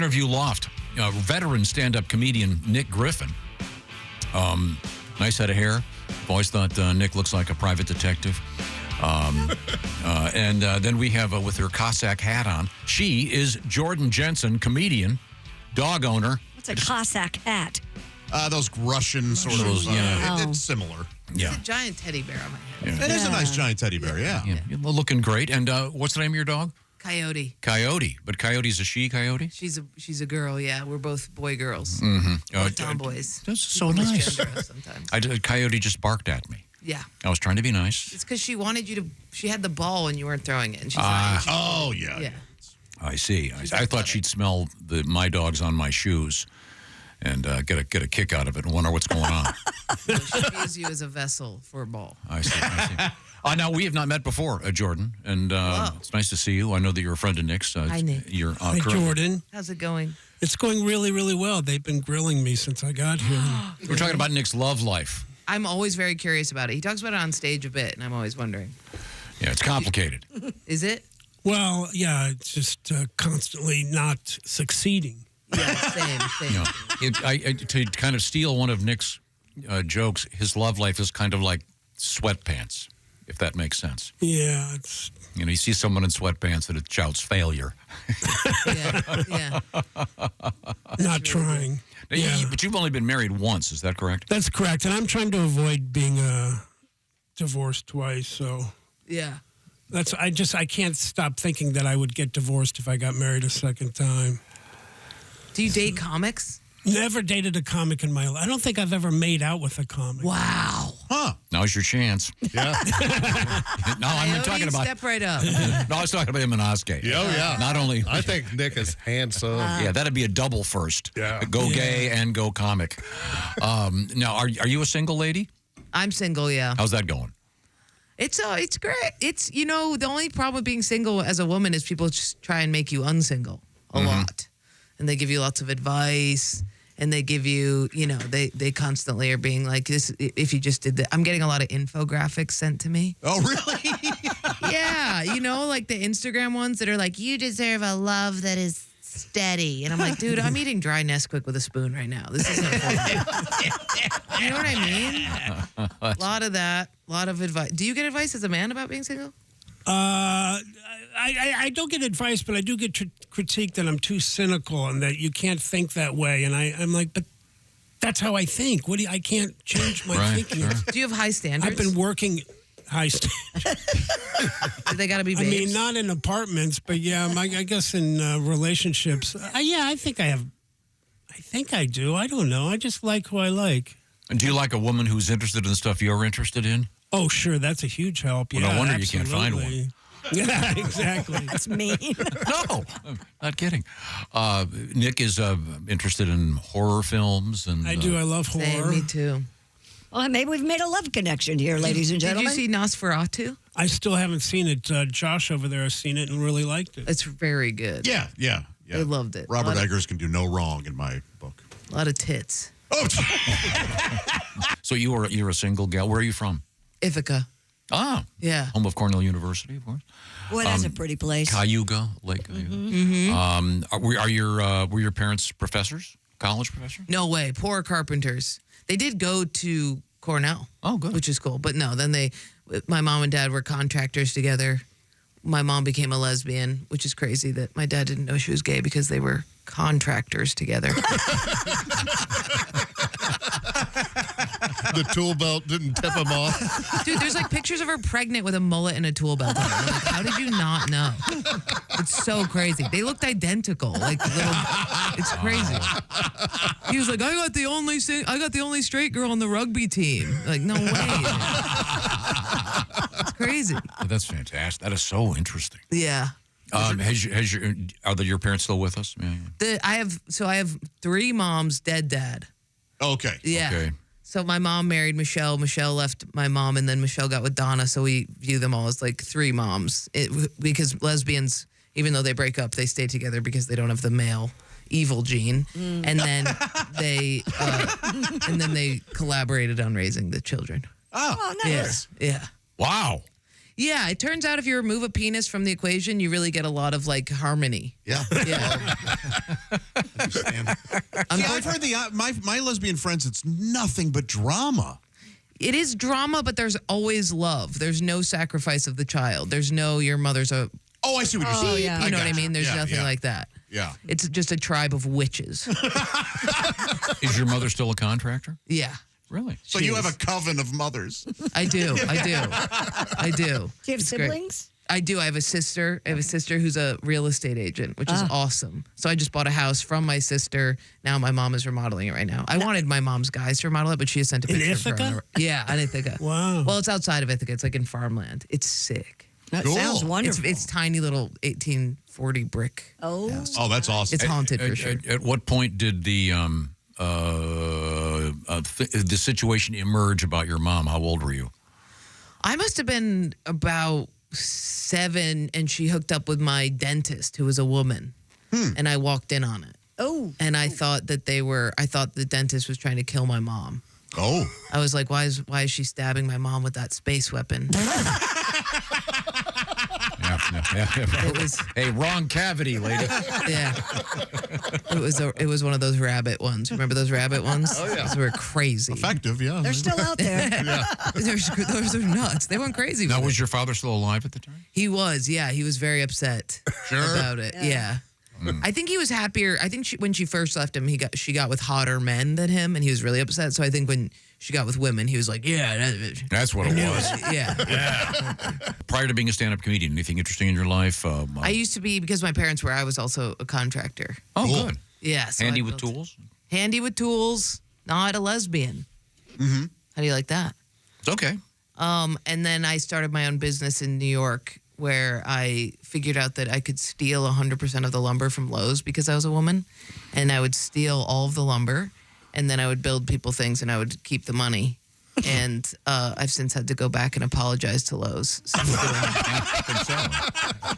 interview loft. Veteran stand-up comedian Nick Griffin. Nice head of hair. I've always thought Nick looks like a private detective. And then we have, with her Cossack hat on, she is Jordan Jensen, comedian, dog owner. What's a Cossack hat? Those Russian sort of. It's similar. Yeah. It's a giant teddy bear on my head. Yeah. It is a nice giant teddy bear, yeah. Looking great. And what's the name of your dog? Coyote. Coyote. But Coyote's a she coyote? She's a girl, yeah. We're both boy girls. Mm-hmm. Tomboys. That's so nice. Sometimes. Coyote just barked at me. Yeah. I was trying to be nice. It's because she wanted you to, she had the ball and you weren't throwing it. And she's like, yeah. I see. I thought she'd smell my dogs on my shoes and get a kick out of it and wonder what's going on. No, she views you as a vessel for a ball. I see. Now, we have not met before, Jordan, and it's nice to see you. I know that you're a friend of Nick's. Hi, Nick. Hi, Jordan. How's it going? It's going really, really well. They've been grilling me since I got here. We're talking about Nick's love life. I'm always very curious about it. He talks about it on stage a bit, and I'm always wondering. Yeah, it's complicated. Is it? Well, yeah, it's just constantly not succeeding. Yeah, same. To kind of steal one of Nick's jokes, his love life is kind of like sweatpants, if that makes sense. Yeah, it's... You see someone in sweatpants and it shouts failure. Yeah. Not trying. But you've only been married once, is that correct? That's correct, and I'm trying to avoid being divorced twice, so... Yeah. I can't stop thinking that I would get divorced if I got married a second time. Do you date comics? Never dated a comic in my life. I don't think I've ever made out with a comic. Wow. Huh. Now's your chance. Yeah. No, I'm not talking about... Step right up. No, I was talking about him and Oskay. Oh, yeah. Not only... I think Nick is handsome. Yeah, that'd be a double first. Yeah. Go gay and go comic. Now, are you a single lady? I'm single, yeah. How's that going? It's great. It's, the only problem with being single as a woman is people just try and make you unsingle a lot. And they give you lots of advice. And they give you, they constantly are being like, this. If you just did that. I'm getting a lot of infographics sent to me. Oh, really? Yeah. Like the Instagram ones that are like, you deserve a love that is steady. And I'm like, dude, I'm eating dry Nesquik with a spoon right now. This isn't for me. You know what I mean? A lot of that, a lot of advice. Do you get advice as a man about being single? I don't get advice, but I do get critique that I'm too cynical and that you can't think that way. And I'm like, but that's how I think. I can't change my thinking. Sure. Do you have high standards? I've been working high standards. They got to be babes? I mean, not in apartments, but yeah, I guess in relationships. I think I have. I think I do. I don't know. I just like who I like. And do you like a woman who's interested in stuff you're interested in? Oh, sure. That's a huge help. Well, yeah, no wonder absolutely. you can't find one. Yeah, exactly. That's mean. No, I'm not kidding. Nick is interested in horror films. And I do. I love horror. Same, me too. Well, maybe we've made a love connection here, ladies and gentlemen. Did you see Nosferatu? I still haven't seen it. Josh over there has seen it and really liked it. It's very good. Yeah. I loved it. Robert Eggers can do no wrong in my book. A lot of tits. Oh, So you're a single gal. Where are you from? Ithaca. Ah, Yeah. home of Cornell University, of course. Boy, that's a pretty place. Cayuga, Lake Cayuga. Were your parents professors? College professors? No way. Poor carpenters. They did go to Cornell. Oh, good. Which is cool. But no, then my mom and dad were contractors together. My mom became a lesbian, which is crazy that my dad didn't know she was gay because they were contractors together. The tool belt didn't tip him off. Dude, there's like pictures of her pregnant with a mullet and a tool belt on. I'm like, how did you not know? It's so crazy. They looked identical. It's crazy. He was like, I got the only straight girl on the rugby team. Like, no way. It's crazy. Oh, that's fantastic. That is so interesting. Yeah. Are your parents still with us? Yeah. I have 3 moms, dead dad. okay. Yeah. Okay. So my mom married Michelle. Michelle left my mom, and then Michelle got with Donna. So we view them all as like 3 moms. Because lesbians, even though they break up, they stay together because they don't have the male evil gene. And then they collaborated on raising the children. Oh, nice. Yeah. Wow. Yeah, it turns out if you remove a penis from the equation, you really get a lot of like harmony. Yeah. Yeah. See, I've heard my lesbian friends. It's nothing but drama. It is drama, but there's always love. There's no sacrifice of the child. There's no your mother's a. Oh, I see what you're saying. yeah. You know what I got mean? you. There's Yeah, nothing yeah. like that. Yeah. It's just a tribe of witches. Is your mother still a contractor? Yeah, Really? So you have a coven of mothers. I do. I do. I do. Do you have It's great. siblings? I do. I have a sister. I have a sister who's a real estate agent, which is awesome. So I just bought a house from my sister. Now my mom is remodeling it right now. I wanted my mom's guys to remodel it, but she has sent a In picture of her. Ithaca? Yeah, in Ithaca. Wow. Well, it's outside of Ithaca. It's like in farmland. It's sick. That Cool. sounds wonderful. It's tiny little 1840 brick. oh, Oh, that's awesome. It's haunted for sure. At what point did the situation emerge about your mom? How old were you? I must have been about 7, and she hooked up with my dentist, who was a woman, and I walked in on it. oh, And I thought that I thought the dentist was trying to kill my mom. Oh. I was like, why is she stabbing my mom with that space weapon? It was Hey, wrong cavity, lady. yeah. It was one of those rabbit ones. Remember those rabbit ones? Oh yeah. Those were crazy. Effective, yeah. they're still out there. Those are nuts. They went crazy. Now, with was it. your father still alive at the time? He was, yeah. He was very upset about it. Yeah. I think he was happier. I think when she first left him, she got with hotter men than him, and he was really upset. So I think when she got with women, he was like, yeah. That's what it was. Yeah. Prior to being a stand-up comedian, anything interesting in your life? I used to be, because my parents were, I was also a contractor. Oh, Cool. good. Yeah. So Handy I with built- tools? Handy with tools, not a lesbian. Mm-hmm. How do you like that? It's okay. And then I started my own business in New York, where I figured out that I could steal 100% of the lumber from Lowe's because I was a woman. And I would steal all of the lumber, and then I would build people things, and I would keep the money. And I've since had to go back and apologize to Lowe's.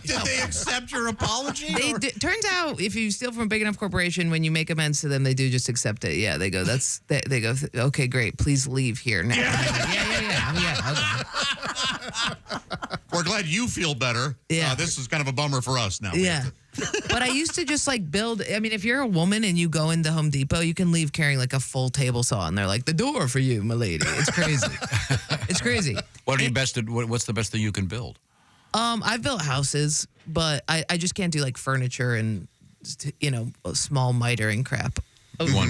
Did they accept your apology? Turns out, if you steal from a big enough corporation, when you make amends to them, they do just accept it. Yeah, they go, they go, okay, great, please leave here now. Yeah. Okay. We're glad you feel better. Yeah. This is kind of a bummer for us now. Yeah. But I used to just like build. I mean, if you're a woman and you go into Home Depot, you can leave carrying like a full table saw, and they're like, the door for you, my lady. It's crazy. It's crazy. What are you best at? What's the best thing you can build? I've built houses, but I just can't do like furniture and, small mitering crap.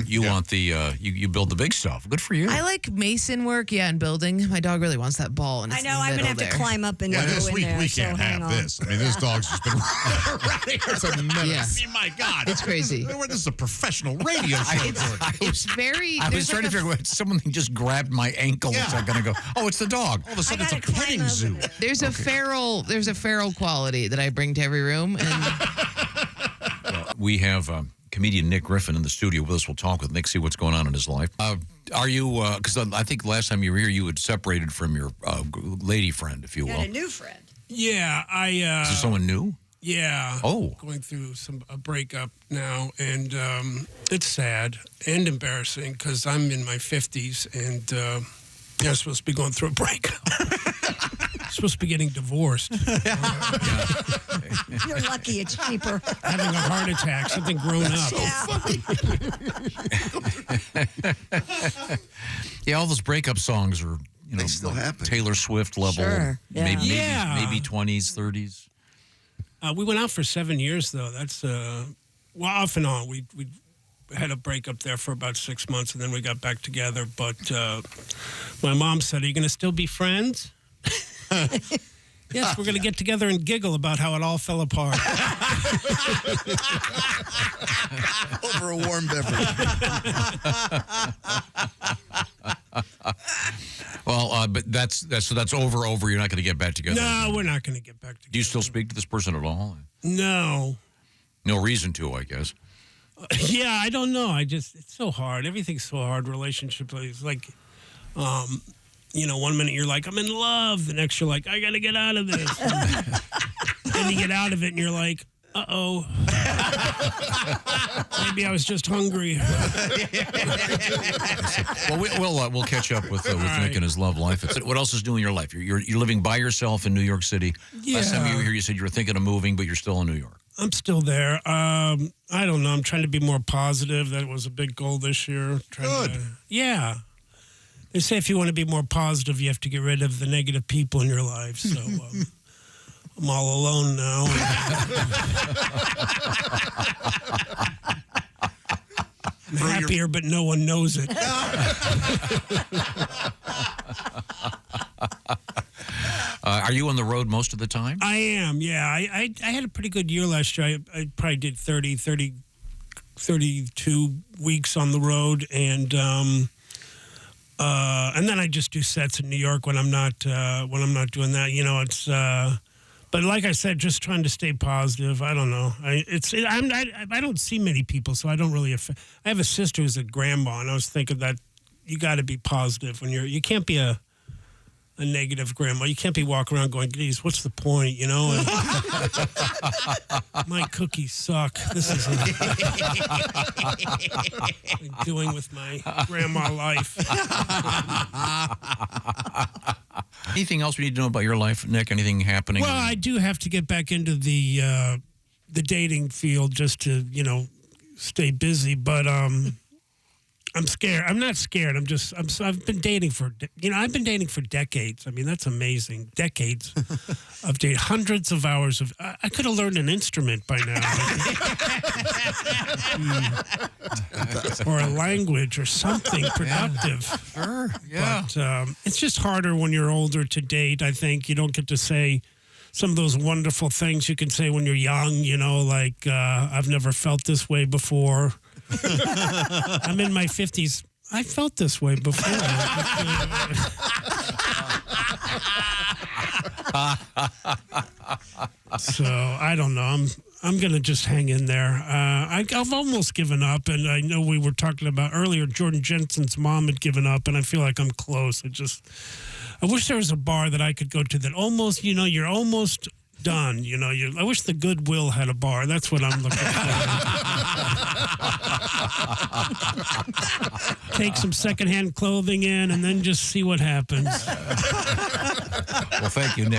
You want the you build the big stuff. Good for you. I like mason work, and building. My dog really wants that ball. And I know. I'm gonna have to climb up and Yeah, go this in week there. we so can't hang have on. this. I mean, this dog's just been running here. It's a menace. Yeah. I mean, my God. It's crazy. This is a professional radio show. It's very. I was there's trying to like figure out something just grabbed my ankle a second ago. Oh, it's the dog. All of a sudden, it's a gotta climb petting over zoo. there. There's a feral quality that I bring to every room, and We have comedian Nick Griffin in the studio with us. We'll talk with Nick, see what's going on in his life. Are you, because I think last time you were here, you had separated from your lady friend, if you will. Got a new friend. Yeah, Is there someone new? Yeah. Oh. Going through a breakup now, and it's sad and embarrassing because I'm in my 50s and I'm supposed to be going through a breakup. Supposed to be getting divorced. You're lucky. It's cheaper. Having a heart attack, something grown up. Yeah, all those breakup songs are, They still happen. Taylor Swift level. Sure, yeah. Maybe 20s, 30s. We went out for 7 years, though. That's, off and on. We had a breakup there for about 6 months, and then we got back together. But my mom said, are you going to still be friends? Yes, we're going to get together and giggle about how it all fell apart. Over a warm beverage. Well, but that's over. You're not going to get back together. No, we're not going to get back together. Do you still speak to this person at all? No. No reason to, I guess. Yeah, I don't know. It's so hard. Everything's so hard. Relationship is like, one minute you're like, I'm in love. The next you're like, I got to get out of this. Then you get out of it and you're like, uh-oh. Maybe I was just hungry. Well, we'll catch up with Nick right. and his love life. What else is new in your life? You're living by yourself in New York City. Yeah. Last time you were here, you said you were thinking of moving, but you're still in New York. I'm still there. I don't know. I'm trying to be more positive. That was a big goal this year. Yeah. They say if you want to be more positive, you have to get rid of the negative people in your life. So I'm all alone now. I'm happier, but no one knows it. Are you on the road most of the time? I am, yeah. I had a pretty good year last year. I probably did 32 weeks on the road, and then I just do sets in New York when I'm not doing that. You know, it's. But like I said, just trying to stay positive. I don't know. I don't see many people, so I don't really. I have a sister who's a grandma, and I was thinking that you got to be positive when you can't be a negative grandma. You can't be walking around going, geez, what's the point, you know? And, my cookies suck. This is what I'm doing with my grandma life. Anything else we need to know about your life, Nick? Anything happening? Well, I do have to get back into the dating field just to, stay busy, but I'm scared. I'm not scared. I've been dating for decades. I mean, that's amazing. Decades of dating, hundreds of hours of. I could have learned an instrument by now, or a language or something productive. Sure. Yeah. But it's just harder when you're older to date. I think you don't get to say some of those wonderful things you can say when you're young. Like I've never felt this way before. I'm in my 50s. I felt this way before. So I don't know. I'm gonna just hang in there. I've almost given up, and I know we were talking about earlier. Jordan Jensen's mom had given up, and I feel like I'm close. I wish there was a bar that I could go to that almost. You're almost done. I wish the Goodwill had a bar. That's what I'm looking for. Take some secondhand clothing in and then just see what happens. Well, thank you, Nick.